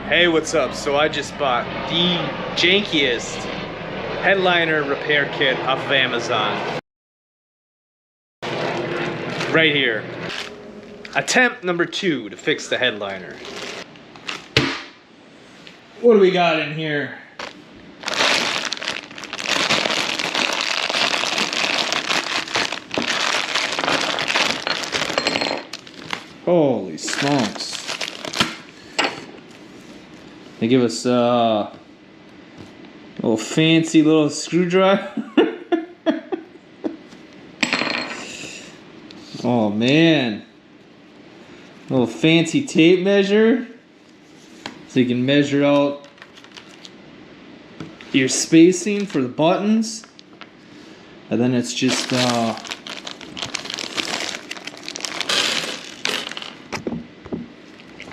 Hey, what's up? So I just bought the Janky-iest headliner repair kit off of Amazon. Right here. Attempt number 2 to fix the headliner. What do we got in here? Holy smokes. They give us a little fancy little screwdriver. Oh man. A little fancy tape measure. So you can measure out your spacing for the buttons. And then it's just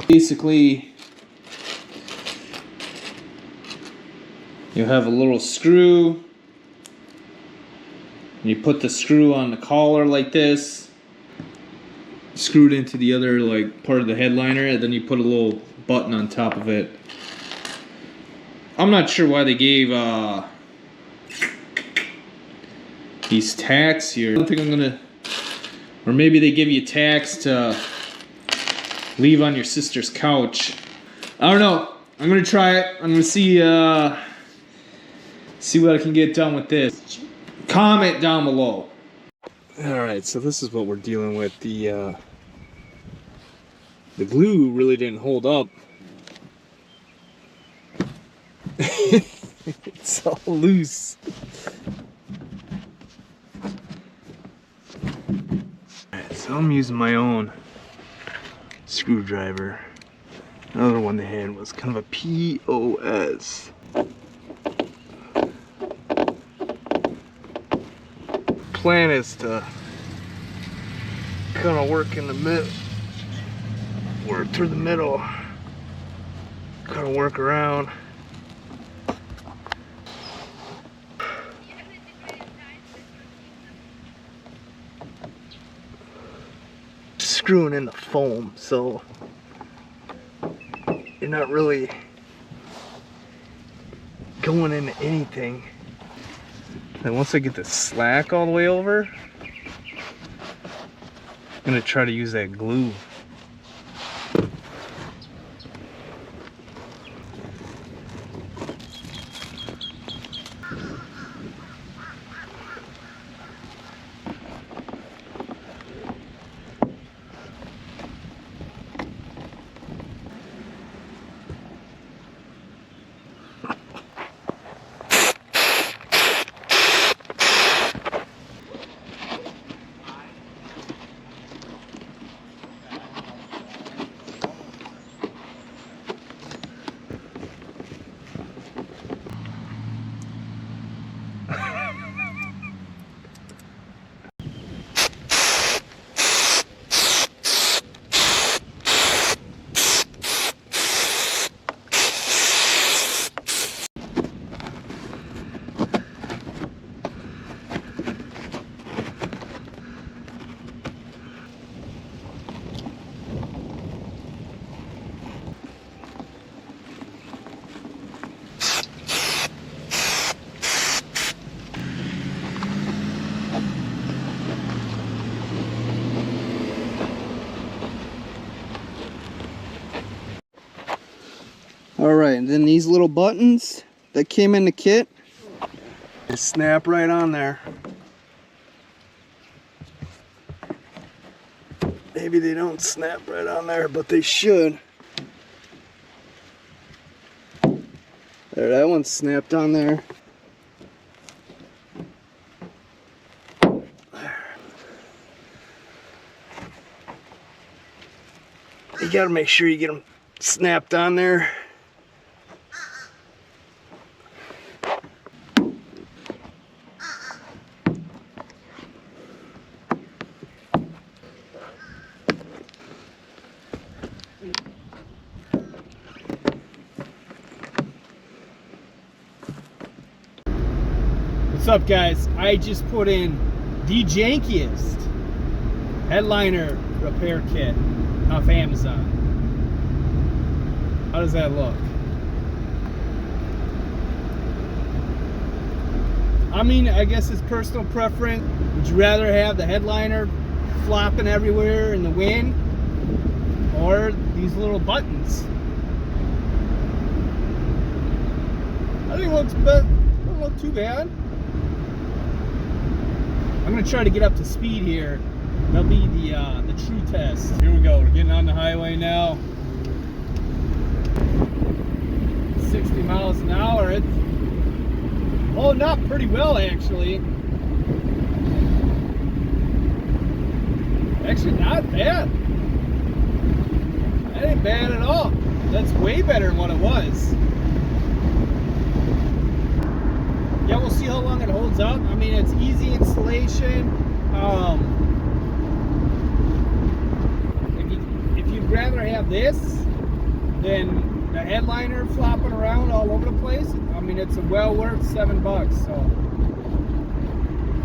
basically you have a little screw, and you put the screw on the collar like this, screw it into the other like part of the headliner, and then you put a little button on top of it. I'm not sure why they gave these tacks here. I don't think I'm gonna, or maybe they give you tacks to leave on your sister's couch. I don't know. I'm gonna try it. I'm gonna see what I can get done with this. Comment down below. Alright, so this is what we're dealing with. The glue really didn't hold up. It's all loose. Alright, so I'm using my own screwdriver. Another one they had was kind of a POS. Plan is to kind of work in the middle, work through the middle, kind of work around. Screwing in the foam, so you're not really going into anything. And once I get the slack all the way over, I'm gonna try to use that glue. Alright, and then these little buttons that came in the kit, they snap right on there. Maybe they don't snap right on there, but they should. There, that one's snapped on there. You gotta make sure you get them snapped on there. What's up, guys? I just put in the Janky-iest headliner repair kit off Amazon. How does that look? I mean, I guess it's personal preference. Would you rather have the headliner flopping everywhere in the wind, or these little buttons? I think it looks better. Doesn't look too bad. I'm gonna try to get up to speed here. That'll be the true test. Here we go. We're getting on the highway now. 60 miles an hour. It's holding up pretty well, actually. Actually, not bad. That ain't bad at all. That's way better than what it was. Yeah, we'll see how long it holds up. I mean, it's easy installation. If you'd rather have this than the headliner flopping around all over the place, I mean, it's well worth $7. So,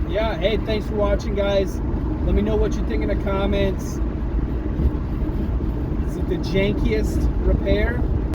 yeah. Hey, thanks for watching, guys. Let me know what you think in the comments. Is it the jankiest repair?